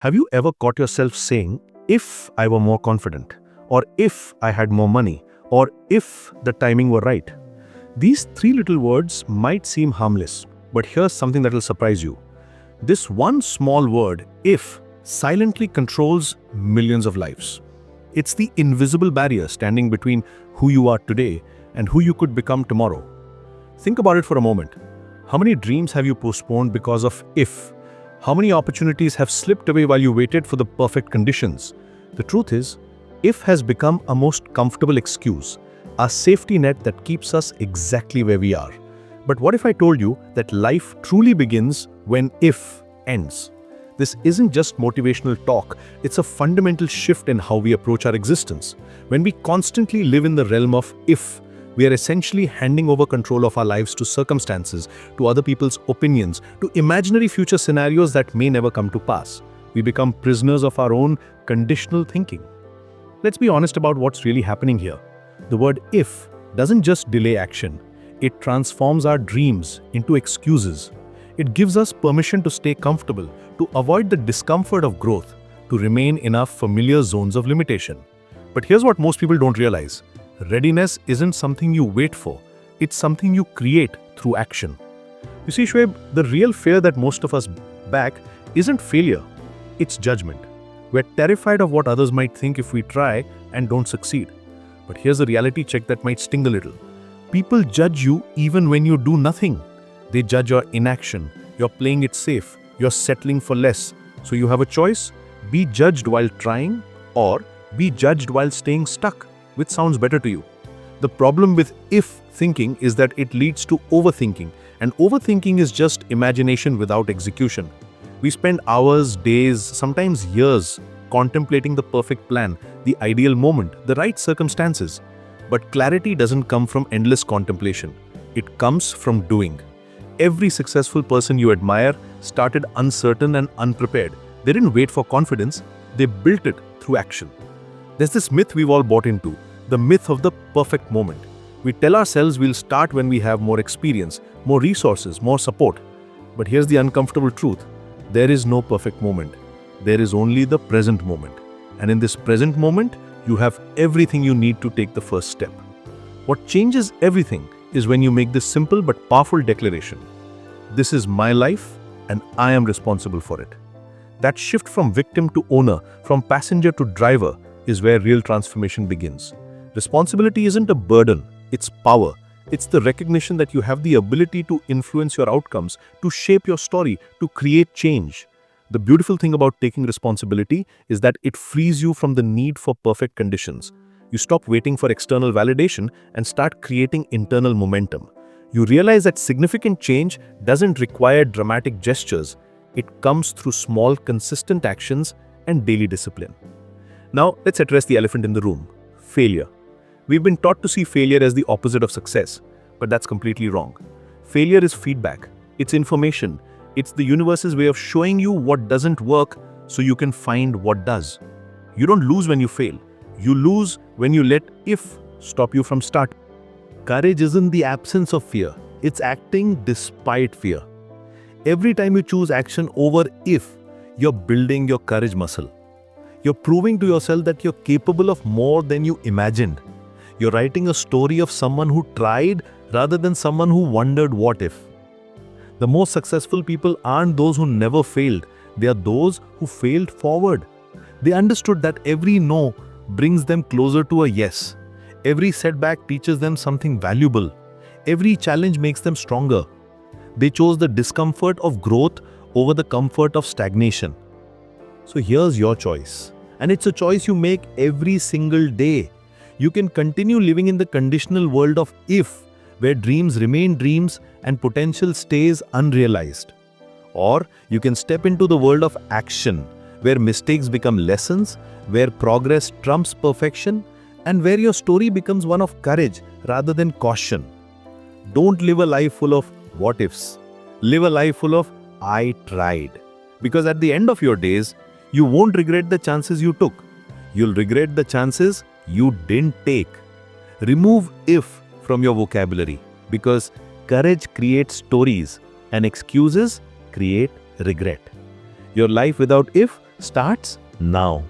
Have you ever caught yourself saying, if I were more confident, or if I had more money, or if the timing were right? These three little words might seem harmless, but here's something that will surprise you. This one small word, if, silently controls millions of lives. It's the invisible barrier standing between who you are today and who you could become tomorrow. Think about it for a moment. How many dreams have you postponed because of if? How many opportunities have slipped away while you waited for the perfect conditions? The truth is, if has become a most comfortable excuse, a safety net that keeps us exactly where we are. But what if I told you that life truly begins when if ends? This isn't just motivational talk, it's a fundamental shift in how we approach our existence. When we constantly live in the realm of if, we are essentially handing over control of our lives to circumstances, to other people's opinions, to imaginary future scenarios that may never come to pass. We become prisoners of our own conditional thinking. Let's be honest about what's really happening here. The word if doesn't just delay action, it transforms our dreams into excuses. It gives us permission to stay comfortable, to avoid the discomfort of growth, to remain in our familiar zones of limitation. But here's what most people don't realize. Readiness isn't something you wait for, it's something you create through action. You see, Shoaib, the real fear that most of us back isn't failure, it's judgment. We're terrified of what others might think if we try and don't succeed. But here's a reality check that might sting a little. People judge you even when you do nothing. They judge your inaction, you're playing it safe, you're settling for less. So you have a choice: be judged while trying, or be judged while staying stuck. Which sounds better to you? The problem with if thinking is that it leads to overthinking, and overthinking is just imagination without execution. We spend hours, days, sometimes years contemplating the perfect plan, the ideal moment, the right circumstances. But clarity doesn't come from endless contemplation. It comes from doing. Every successful person you admire started uncertain and unprepared. They didn't wait for confidence, they built it through action. There's this myth we've all bought into, the myth of the perfect moment. We tell ourselves we'll start when we have more experience, more resources, more support. But here's the uncomfortable truth. There is no perfect moment. There is only the present moment. And in this present moment, you have everything you need to take the first step. What changes everything is when you make this simple but powerful declaration. This is my life, and I am responsible for it. That shift from victim to owner, from passenger to driver, is where real transformation begins. Responsibility isn't a burden, it's power. It's the recognition that you have the ability to influence your outcomes, to shape your story, to create change. The beautiful thing about taking responsibility is that it frees you from the need for perfect conditions. You stop waiting for external validation and start creating internal momentum. You realize that significant change doesn't require dramatic gestures. It comes through small, consistent actions and daily discipline. Now, let's address the elephant in the room: failure. We've been taught to see failure as the opposite of success, but that's completely wrong. Failure is feedback, it's information, it's the universe's way of showing you what doesn't work so you can find what does. You don't lose when you fail, you lose when you let if stop you from starting. Courage isn't the absence of fear, it's acting despite fear. Every time you choose action over if, you're building your courage muscle. You're proving to yourself that you're capable of more than you imagined. You're writing a story of someone who tried rather than someone who wondered what if. The most successful people aren't those who never failed. They are those who failed forward. They understood that every no brings them closer to a yes. Every setback teaches them something valuable. Every challenge makes them stronger. They chose the discomfort of growth over the comfort of stagnation. So here's your choice. And it's a choice you make every single day. You can continue living in the conditional world of if, where dreams remain dreams and potential stays unrealized. Or you can step into the world of action, where mistakes become lessons, where progress trumps perfection, and where your story becomes one of courage rather than caution. Don't live a life full of what ifs. Live a life full of I tried. Because at the end of your days, you won't regret the chances you took. You'll regret the chances you didn't take. Remove if from your vocabulary, because courage creates stories and excuses create regret. Your life without if starts now.